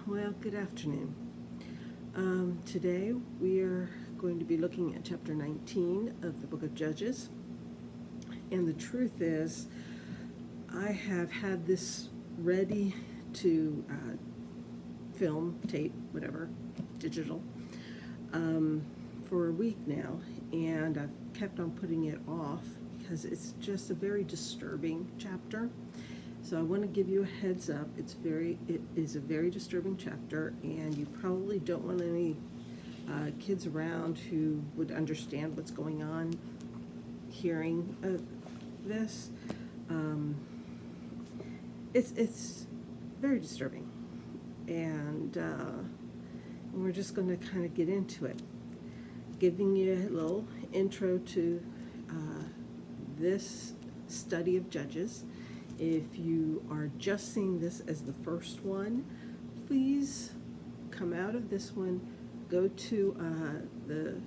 Well, good afternoon. Today we are going to be looking at chapter 19 of the book of Judges. And the truth is, I have had this ready to film, tape, whatever, digital, for a week now. And I've kept on putting it off because it's just a very disturbing chapter. So I want to give you a heads up. It is a very disturbing chapter, and you probably don't want any kids around who would understand what's going on hearing this. It's very disturbing, and we're just going to kind of get into it, giving you a little intro to this study of Judges. If you are just seeing this as the first one, please come out of this one, go to the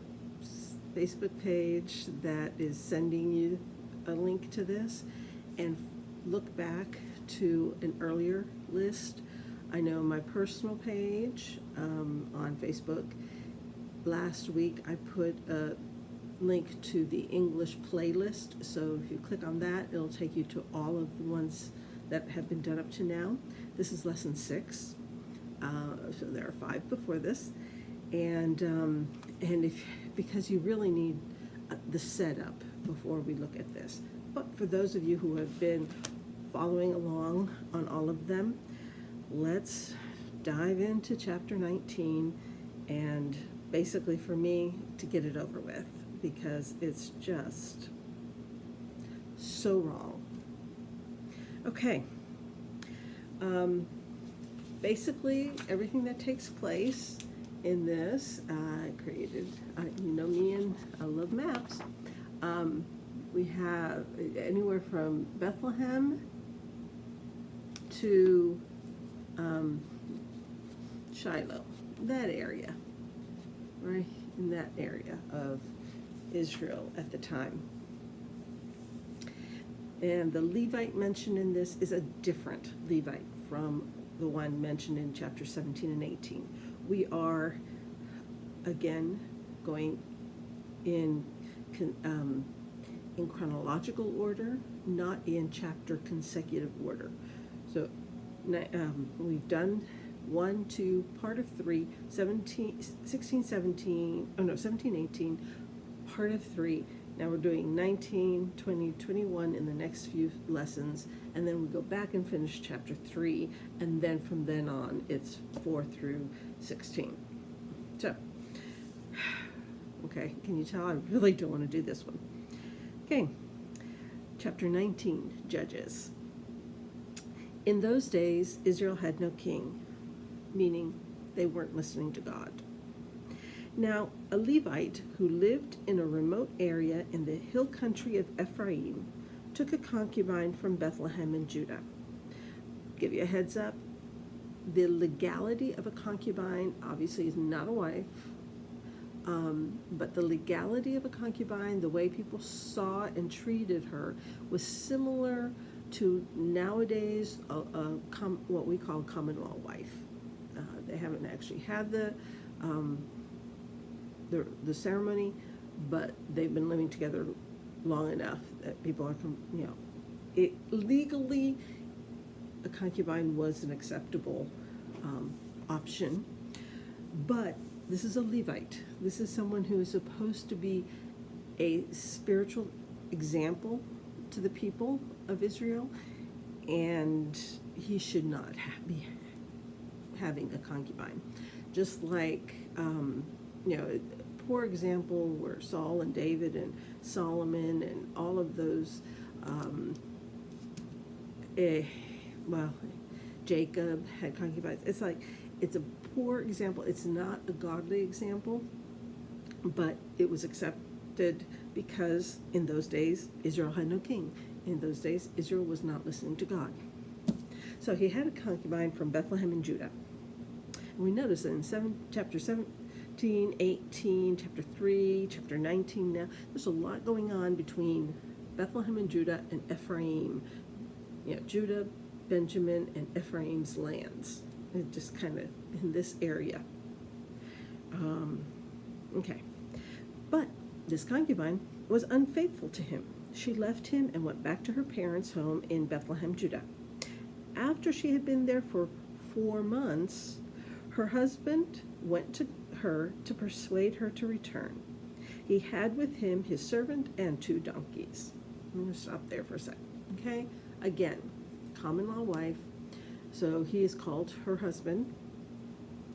Facebook page that is sending you a link to this, and look back to an earlier list. I know my personal page on Facebook, last week I put a link to the English playlist, so if you click on that, it'll take you to all of the ones that have been done up to now. This is lesson 6, so there are 5 before this, and because you really need the setup before we look at this. But for those of you who have been following along on all of them, let's dive into chapter 19, and basically for me to get it over with, because it's just so wrong. Okay. Basically, everything that takes place in this, I created, you know me, and I love maps. We have anywhere from Bethlehem to Shiloh, that area, right in that area of Israel at the time. And the Levite mentioned in this is a different Levite from the one mentioned in chapter 17 and 18. We are, again, going in chronological order, not in chapter consecutive order. So we've done 1, 2, part of 3, 17, 16, 17, 18, part of 3. Now we're doing 19, 20, 21 in the next few lessons, and then we go back and finish chapter 3, and then from then on it's 4 through 16. So, okay, can you tell I really don't want to do this one? Okay, chapter 19, Judges. In those days, Israel had no king, meaning they weren't listening to God. Now, a Levite who lived in a remote area in the hill country of Ephraim took a concubine from Bethlehem in Judah. Give you a heads up, the legality of a concubine obviously is not a wife, but the legality of a concubine, the way people saw and treated her, was similar to nowadays what we call common law wife. They haven't actually had the ceremony, but they've been living together long enough that people are, legally, a concubine was an acceptable option. But this is a Levite. This is someone who is supposed to be a spiritual example to the people of Israel, and he should not be having a concubine. Just like, poor example were Saul and David and Solomon and all of those, Jacob had concubines. It's a poor example. It's not a godly example, but it was accepted because in those days, Israel had no king. In those days, Israel was not listening to God. So he had a concubine from Bethlehem in Judah. And we notice that in chapter 17, 18, chapter 3, chapter 19 now, there's a lot going on between Bethlehem and Judah and Ephraim. Judah, Benjamin, and Ephraim's lands. just kind of in this area. Okay. But this concubine was unfaithful to him. She left him and went back to her parents' home in Bethlehem, Judah. After she had been there for 4 months, her husband went to her to persuade her to return. He had with him his servant and 2 donkeys. I'm going to stop there for a second. Okay? Again, common law wife. So he is called her husband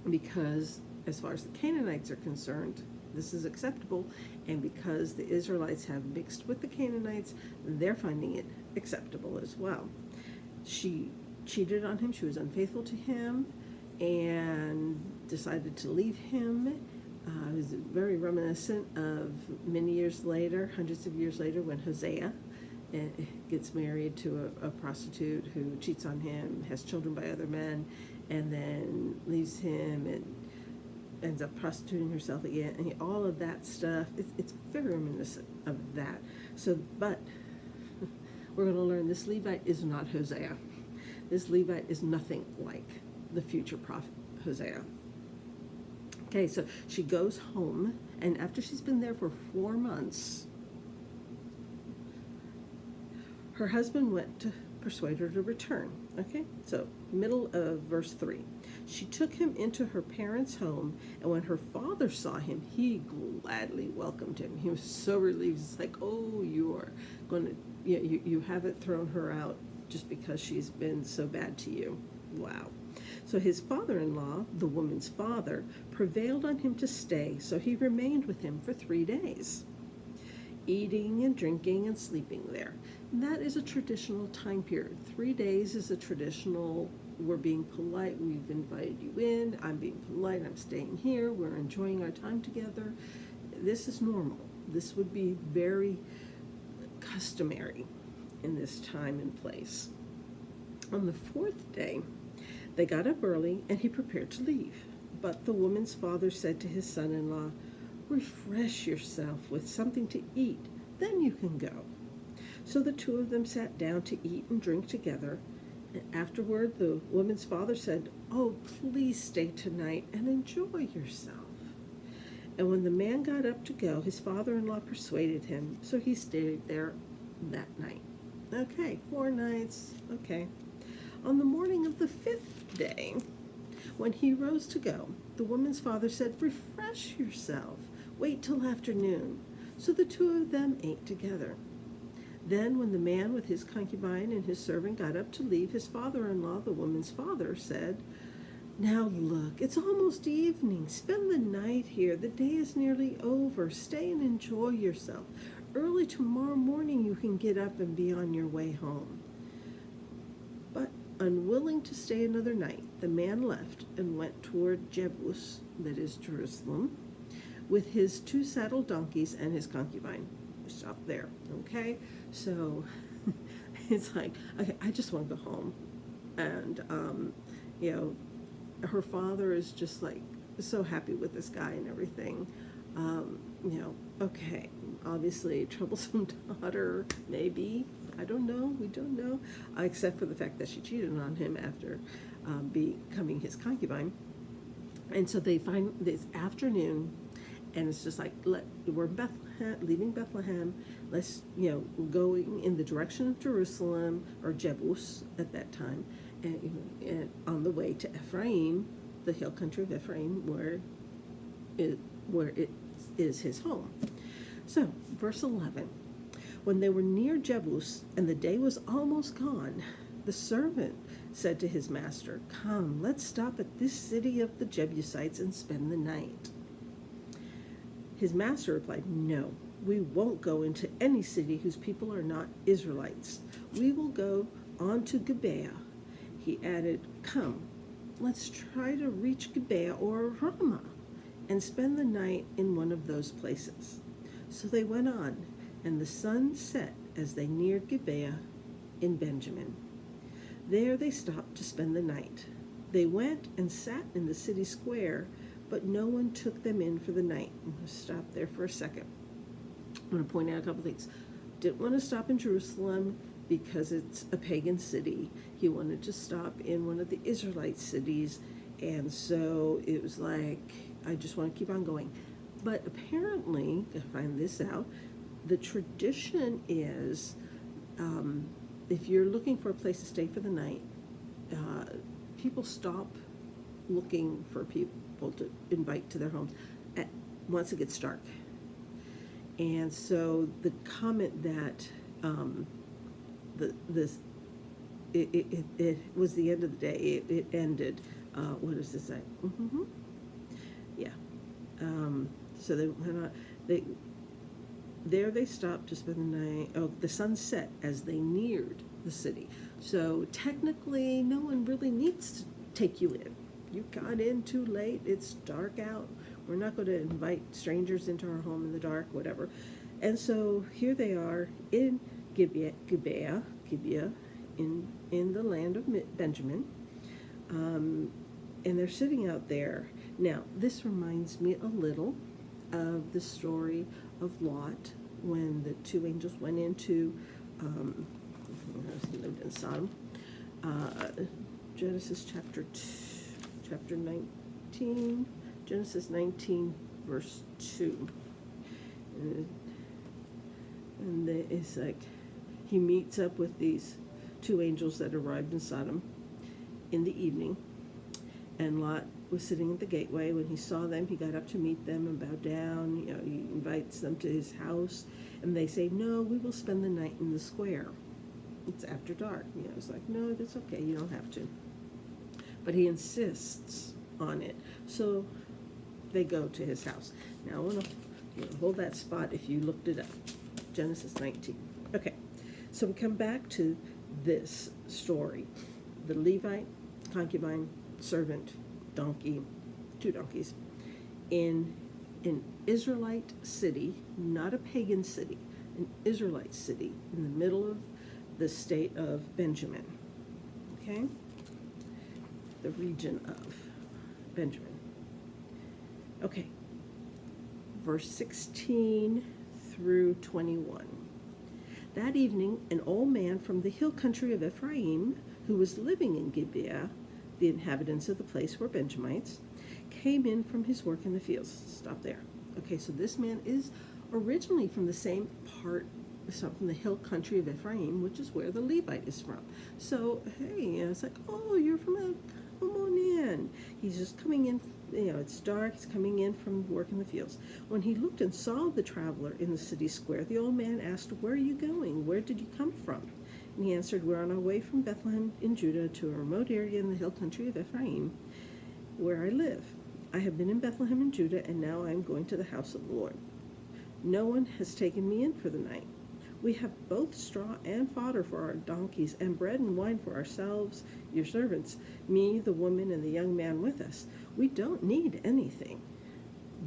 because, as far as the Canaanites are concerned, this is acceptable, and because the Israelites have mixed with the Canaanites, they're finding it acceptable as well. She cheated on him, she was unfaithful to him, and decided to leave him. It was very reminiscent of many years later, hundreds of years later, when Hosea gets married to a prostitute who cheats on him, has children by other men, and then leaves him and ends up prostituting herself again, and all of that stuff. It's very reminiscent of that. So, but we're going to learn this Levite is not Hosea. This Levite is nothing like the future prophet Hosea. Okay, so she goes home, and after she's been there for 4 months, her husband went to persuade her to return. Okay, so middle of verse 3. She took him into her parents' home, and when her father saw him, he gladly welcomed him. He was so relieved. It's like, oh, you are going to, you haven't thrown her out just because she's been so bad to you. Wow. So his father-in-law, the woman's father, prevailed on him to stay, so he remained with him for 3 days, eating and drinking and sleeping there. And that is a traditional time period. 3 days is a traditional, we're being polite, we've invited you in, I'm being polite, I'm staying here, we're enjoying our time together. This is normal. This would be very customary in this time and place. On the 4th day, they got up early, and he prepared to leave. But the woman's father said to his son-in-law, "Refresh yourself with something to eat, then you can go." So the 2 of them sat down to eat and drink together. And afterward, the woman's father said, "Oh, please stay tonight and enjoy yourself." And when the man got up to go, his father-in-law persuaded him, so he stayed there that night. Okay, 4 nights, okay. On the morning of the 5th day, when he rose to go, the woman's father said, "Refresh yourself, wait till afternoon." So the 2 of them ate together. Then when the man with his concubine and his servant got up to leave, his father-in-law, the woman's father, said, "Now look, it's almost evening. Spend the night here. The day is nearly over. Stay and enjoy yourself. Early tomorrow morning you can get up and be on your way home." But unwilling to stay another night, the man left and went toward Jebus, that is Jerusalem, with his 2 saddled donkeys and his concubine. Stop there, okay? So it's like, okay, I just want to go home. And, her father is just like so happy with this guy and everything. Okay, obviously troublesome daughter, maybe. I don't know. We don't know, except for the fact that she cheated on him after becoming his concubine. And so they find this afternoon, and it's just like, we're in Bethlehem, leaving Bethlehem. Let's, going in the direction of Jerusalem, or Jebus at that time, and on the way to Ephraim, the hill country of Ephraim, where it is his home. So, verse 11. When they were near Jebus, and the day was almost gone, the servant said to his master, "Come, let's stop at this city of the Jebusites and spend the night." His master replied, "No, we won't go into any city whose people are not Israelites. We will go on to Gibeah." He added, "Come, let's try to reach Gibeah or Ramah and spend the night in one of those places." So they went on, and the sun set as they neared Gibeah in Benjamin. There they stopped to spend the night. They went and sat in the city square, but no one took them in for the night. I'm going to stop there for a second. I want to point out a couple things. Didn't want to stop in Jerusalem. because it's a pagan city. He wanted to stop in one of the Israelite cities, and so it was like, I just want to keep on going. But apparently, to find this out, the tradition is, if you're looking for a place to stay for the night, people stop looking for people to invite to their homes once it gets dark. And so the comment that it was the end of the day. It ended. What does this say? Yeah. So they went on. They stopped to spend the night. Oh, the sun set as they neared the city. So technically, no one really needs to take you in. You got in too late. It's dark out. We're not going to invite strangers into our home in the dark, whatever. And so here they are in Gibeah, in the land of Benjamin, and they're sitting out there. Now, this reminds me a little of the story of Lot when the two angels went into, he lived in Sodom. Genesis chapter 19, Genesis 19, verse 2. And it's like he meets up with these two angels that arrived in Sodom in the evening, and Lot was sitting at the gateway. When he saw them, he got up to meet them and bowed down. He invites them to his house, and they say, "No, we will spend the night in the square. It's after dark." It's like, "No, that's okay. You don't have to." But he insists on it, so they go to his house. Now, I want to hold that spot if you looked it up. Genesis 19. Okay, so we come back to this story. The Levite, concubine, servant, donkey, two donkeys, in an Israelite city, not a pagan city, an Israelite city in the middle of the state of Benjamin. Okay? The region of Benjamin. Okay. Verse 16 through 21. That evening, an old man from the hill country of Ephraim, who was living in Gibeah, the inhabitants of the place were Benjamites, came in from his work in the fields. Stop there. Okay, so this man is originally from the same part, from the hill country of Ephraim, which is where the Levite is from. So, hey, it's like, oh, you're from come on in. He's just coming in. It's dark. He's coming in from work in the fields. When he looked and saw the traveler in the city square, the old man asked, "Where are you going? Where did you come from?" And he answered, "We're on our way from Bethlehem in Judah to a remote area in the hill country of Ephraim, where I live. I have been in Bethlehem in Judah, and now I am going to the house of the Lord. No one has taken me in for the night. We have both straw and fodder for our donkeys, and bread and wine for ourselves, your servants, me, the woman, and the young man with us. We don't need anything."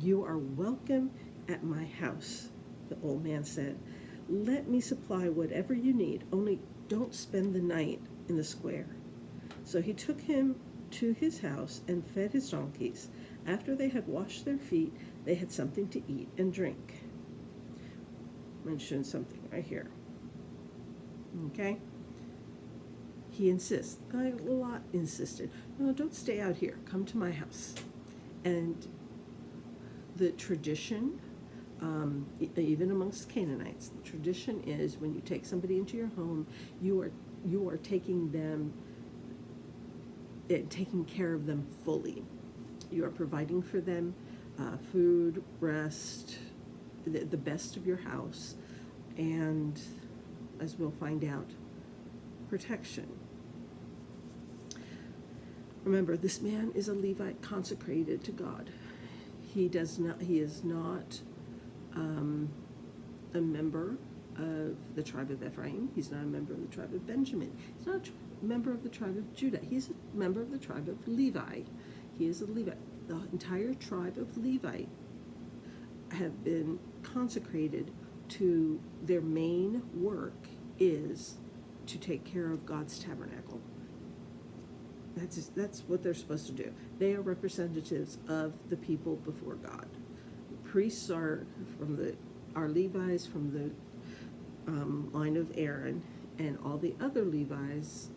"You are welcome at my house," the old man said. "Let me supply whatever you need, only don't spend the night in the square." So he took him to his house and fed his donkeys. After they had washed their feet, they had something to eat and drink. Mention something right here. Okay? He insists. Lot insisted, "No, don't stay out here. Come to my house." And the tradition, even amongst Canaanites, the tradition is when you take somebody into your home, you are taking them, taking care of them fully. You are providing for them food, rest, the best of your house, and, as we'll find out, protection. Remember, this man is a Levite consecrated to God. He is not a member of the tribe of Ephraim. He's not a member of the tribe of Benjamin. He's not a member of the tribe of Judah. He's a member of the tribe of Levi. He is a Levite. The entire tribe of Levi have been consecrated to their main work is to take care of God's tabernacle. That's what they're supposed to do. They are representatives of the people before God. The priests are Levi's from the line of Aaron, and all the other Levites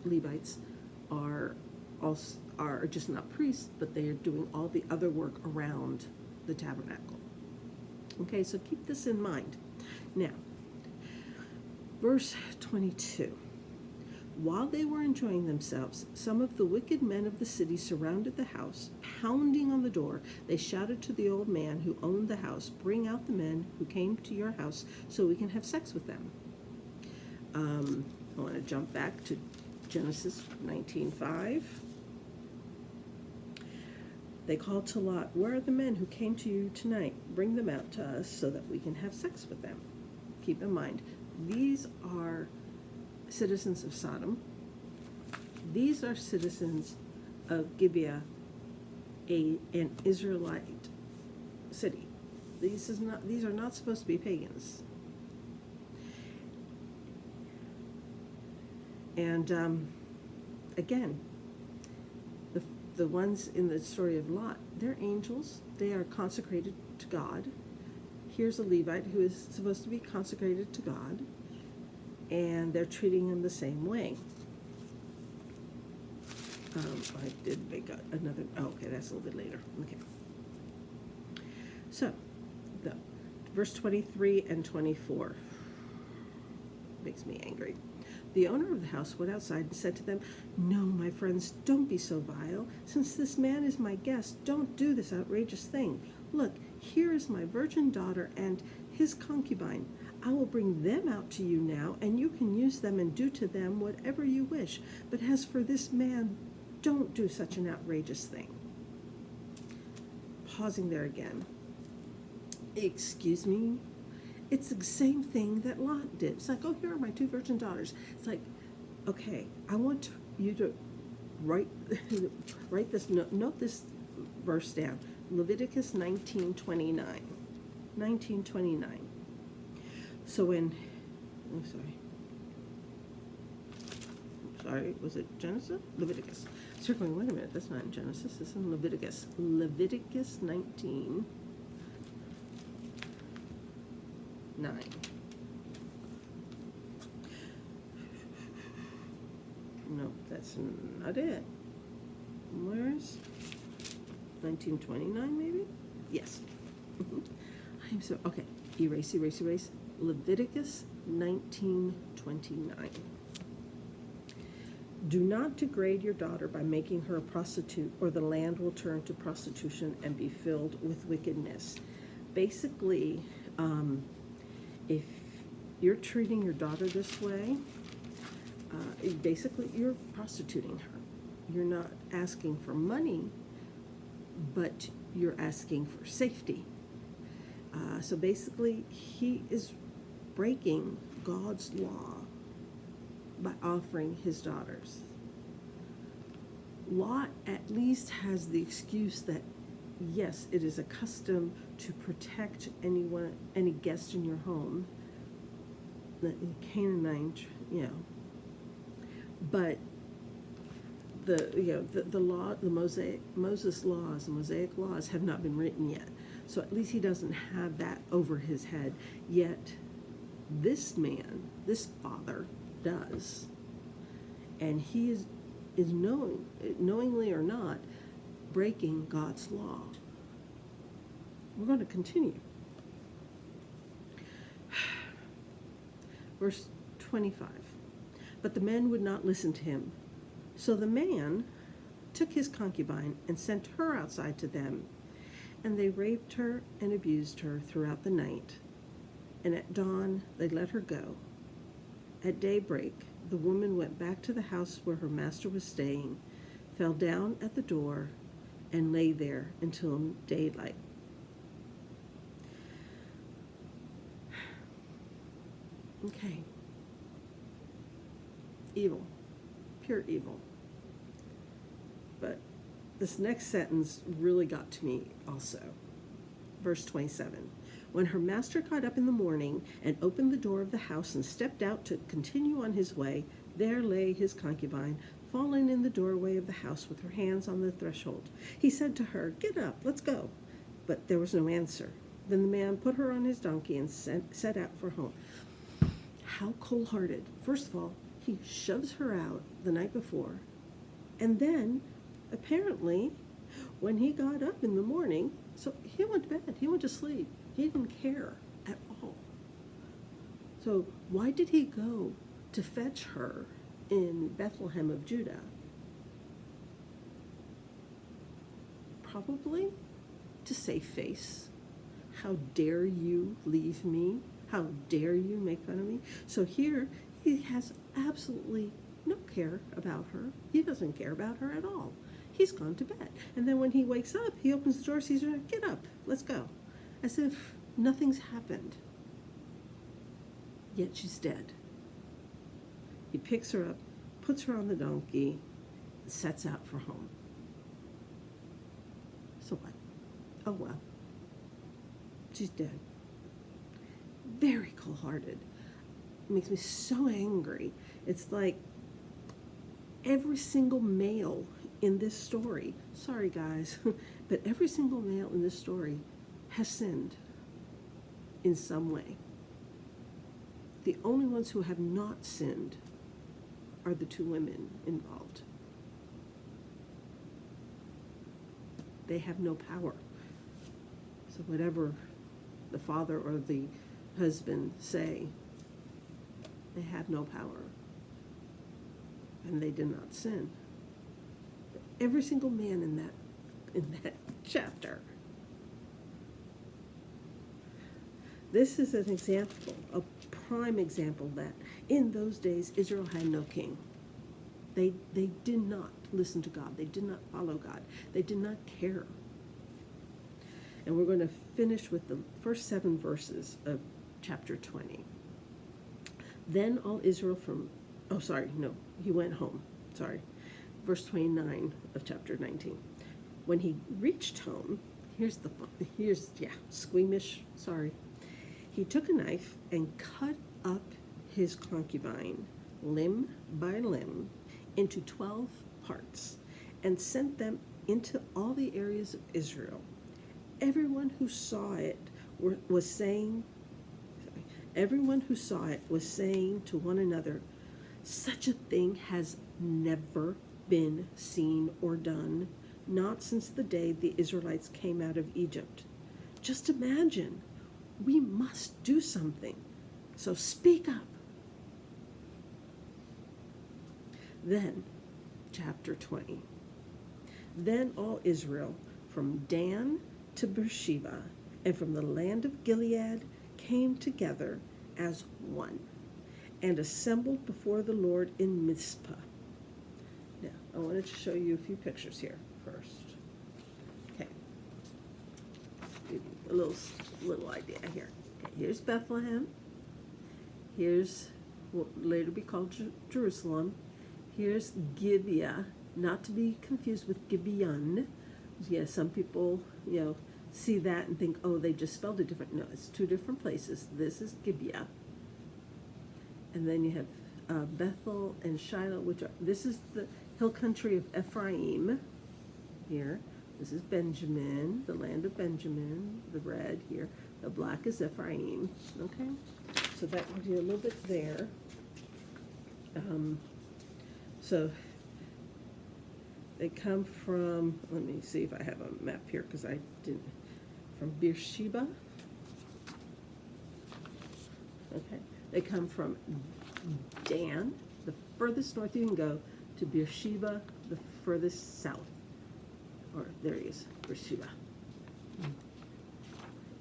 are also are just not priests, but they are doing all the other work around the tabernacle. Okay, so keep this in mind. Now, verse 22. While they were enjoying themselves, some of the wicked men of the city surrounded the house. Pounding on the door, they shouted to the old man who owned the house, "Bring out the men who came to your house so we can have sex with them." I want to jump back to Genesis 19:5. They called to Lot, "Where are the men who came to you tonight? Bring them out to us so that we can have sex with them." Keep in mind, these are citizens of Sodom. These are citizens of Gibeah, an Israelite city. These are not supposed to be pagans. And again, the ones in the story of Lot, they're angels. They are consecrated to God. Here's a Levite who is supposed to be consecrated to God, and they're treating him the same way. I did make another, okay, that's a little bit later. Okay. So, verse 23 and 24 makes me angry. The owner of the house went outside and said to them, "No, my friends, don't be so vile. Since this man is my guest, don't do this outrageous thing. Look, here is my virgin daughter and his concubine. I will bring them out to you now, and you can use them and do to them whatever you wish. But as for this man, don't do such an outrageous thing." Pausing there again. Excuse me? It's the same thing that Lot did. It's like, "Oh, here are my two virgin daughters." It's like, okay, I want you to write this, note this verse down. Leviticus 19:29. 19:29. So when, sorry, was it Genesis? Leviticus. Circling, wait a minute, that's not in Genesis, it's in Leviticus. Leviticus 19:9. No, that's not it. Where's 1929 maybe? Yes. I'm so, okay, erase. Leviticus 19:29. Do not degrade your daughter by making her a prostitute, or the land will turn to prostitution and be filled with wickedness. Basically, if you're treating your daughter this way, basically you're prostituting her. You're not asking for money, but you're asking for safety. So basically, he is breaking God's law by offering his daughters. Lot at least has the excuse that, yes, it is a custom to protect any guest in your home, the Canaanite, but the law, the Moses laws, the Mosaic laws have not been written yet. So at least he doesn't have that over his head. Yet this man, this father, does. And he is knowingly or not, breaking God's law. We're going to continue. Verse 25. But the men would not listen to him. So the man took his concubine and sent her outside to them, and they raped her and abused her throughout the night. And at dawn they let her go. At daybreak, the woman went back to the house where her master was staying, fell down at the door, and lay there until daylight. Okay. Evil. Pure evil. But this next sentence really got to me also. Verse 27. When her master got up in the morning and opened the door of the house and stepped out to continue on his way, there lay his concubine, fallen in the doorway of the house with her hands on the threshold. He said to her, "Get up, let's go." But there was no answer. Then the man put her on his donkey and set out for home. How cold-hearted. First of all, He shoves her out the night before, and then apparently when he got up in the morning, so he went to bed, he went to sleep. He didn't care at all. So why did he go to fetch her in Bethlehem of Judah? Probably to save face. How dare you leave me? How dare you make fun of me? So here he has absolutely no care about her. He doesn't care about her at all. He's gone to bed. And then when he wakes up, he opens the door, sees her, get up, let's go. As if nothing's happened. Yet she's dead. He picks her up, puts her on the donkey, sets out for home. So what? Oh well. She's dead. Very cold-hearted. Makes me so angry. It's like every single male in this story, sorry guys, but every single male in this story has sinned in some way. The only ones who have not sinned are the two women involved. They have no power. So whatever the father or the husband say, they have no power. And they did not sin. But every single man in that chapter. This is an example, a prime example that in those days Israel had no king. They did not listen to God. They did not follow God. They did not care. And we're going to finish with the first 7 verses of chapter 20. Then all Israel he went home. Verse 29 of chapter 19. When he reached home, squeamish, he took a knife and cut up his concubine, limb by limb, into 12 parts, and sent them into all the areas of Israel. Everyone who saw it was saying to one another, such a thing has never been seen or done, not since the day the Israelites came out of Egypt. Just imagine, we must do something, so speak up. Then, chapter 20. Then all Israel, from Dan to Beersheba, and from the land of Gilead, came together as one, and assembled before the Lord in Mizpah. Now, I wanted to show you a few pictures here first. Okay. Give you a little idea here. Okay, here's Bethlehem. Here's what will later be called Jerusalem. Here's Gibeah, not to be confused with Gibeon. Yeah, some people, see that and think, oh, they just spelled it different. No, it's 2 different places. This is Gibeah. And then you have Bethel and Shiloh, this is the hill country of Ephraim here. This is Benjamin, the land of Benjamin, the red here. The black is Ephraim, okay? So that gives you a little bit there. So they come from, let me see if I have a map here because I didn't, from Beersheba. Okay, they come from Dan, the furthest north you can go, to Beersheba, the furthest south. Or there he is, Beersheba.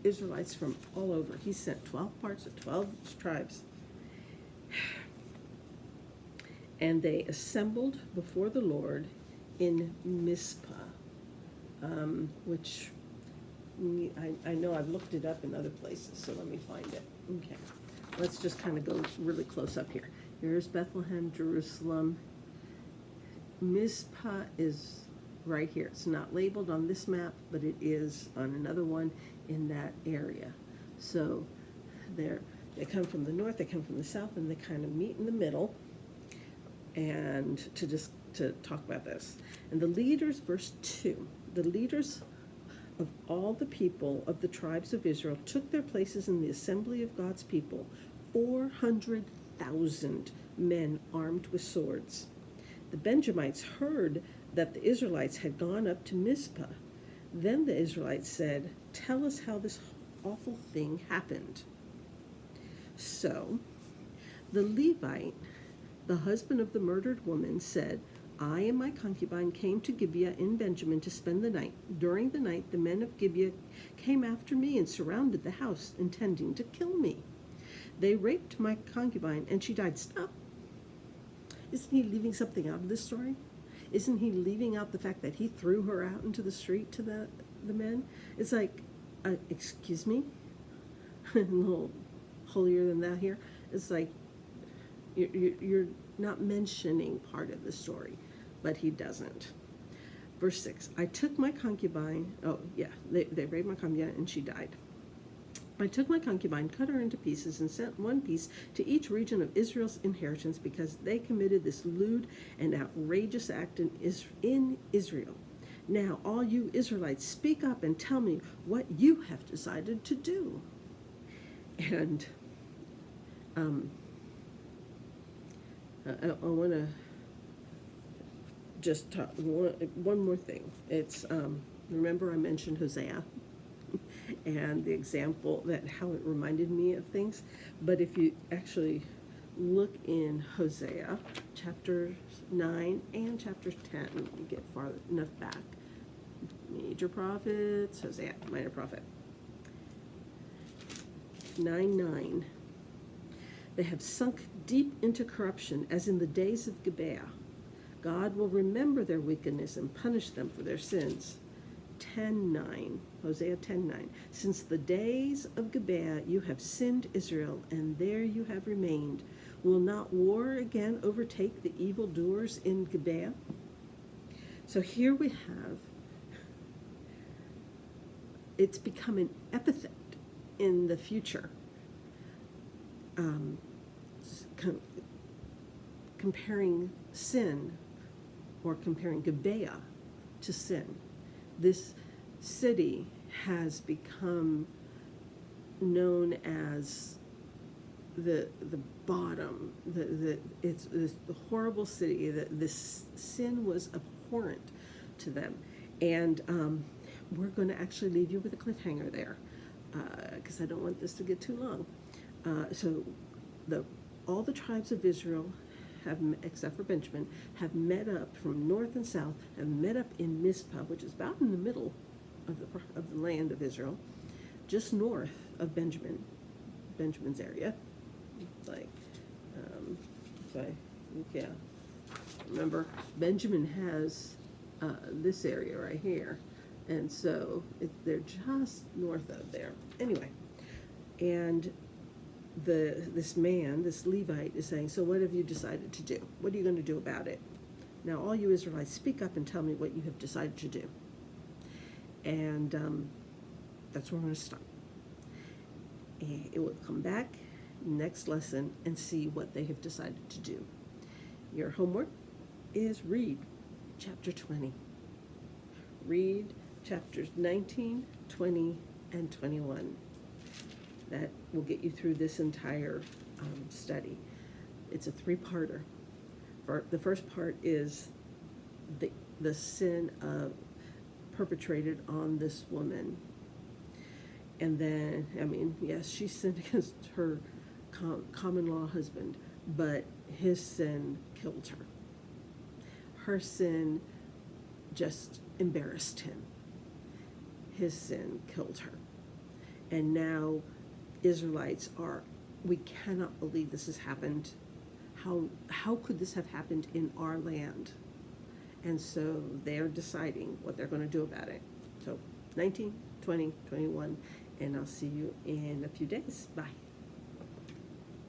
Israelites from all over. He sent 12 parts of 12 tribes. And they assembled before the Lord in Mizpah, which I know I've looked it up in other places, so let me find it. Okay, let's just kind of go really close up here. Here's Bethlehem, Jerusalem. Mizpah is right here. It's not labeled on this map, but it is on another one in that area. So they come from the north, they come from the south, and they kind of meet in the middle. And to talk about this. And the leaders, verse 2, the leaders of all the people of the tribes of Israel took their places in the assembly of God's people, 400,000 100,000 men armed with swords. The Benjamites heard that the Israelites had gone up to Mizpah. Then the Israelites said, "Tell us how this awful thing happened." So the Levite, the husband of the murdered woman, said, "I and my concubine came to Gibeah in Benjamin to spend the night. During the night, the men of Gibeah came after me and surrounded the house, intending to kill me. They raped my concubine, and she died." Stop. Isn't he leaving something out of this story? Isn't he leaving out the fact that he threw her out into the street to the men? It's like, excuse me? A little holier than that here. It's like, you're not mentioning part of the story, but he doesn't. Verse 6, I took my concubine, they raped my concubine and she died. I took my concubine, cut her into pieces, and sent one piece to each region of Israel's inheritance because they committed this lewd and outrageous act in Israel. Now, all you Israelites, speak up and tell me what you have decided to do. And I want to just talk one more thing. It's remember I mentioned Hosea and the example that how it reminded me of things. But if you actually look in Hosea chapter 9 and chapter 10, you get far enough back. Major prophets, Hosea, minor prophet. 9:9. They have sunk deep into corruption as in the days of Gibeah. God will remember their wickedness and punish them for their sins. 10:9, Hosea 10:9. Since the days of Gibeah you have sinned, Israel, and there you have remained. Will not war again overtake the evildoers in Gibeah? So here we have, it's become an epithet in the future. Comparing sin, or comparing Gibeah to sin. This city has become known as the bottom. It's the horrible city. This sin was abhorrent to them, and we're going to actually leave you with a cliffhanger there, because I don't want this to get too long. So all the tribes of Israel have, except for Benjamin, have met up from north and south, have met up in Mizpah, which is about in the middle of the land of Israel, just north of Benjamin's area. Like, remember, Benjamin has this area right here, and so they're just north of there. Anyway, and this Levite is saying, so what have you decided to do? What are you going to do about it? Now, all you Israelites, speak up and tell me what you have decided to do. And that's where we're going to stop. And it will come back next lesson and see what they have decided to do. Your homework is read chapter 20. Read chapters 19, 20, and 21. That will get you through this entire study. It's a three-parter. The first part is the sin perpetrated on this woman. And then, yes, she sinned against her common-law husband, but his sin killed her. Her sin just embarrassed him. His sin killed her. And now Israelites we cannot believe this has happened. How could this have happened in our land? And so they're deciding what they're going to do about it. So 19, 20, 21, and I'll see you in a few days. Bye.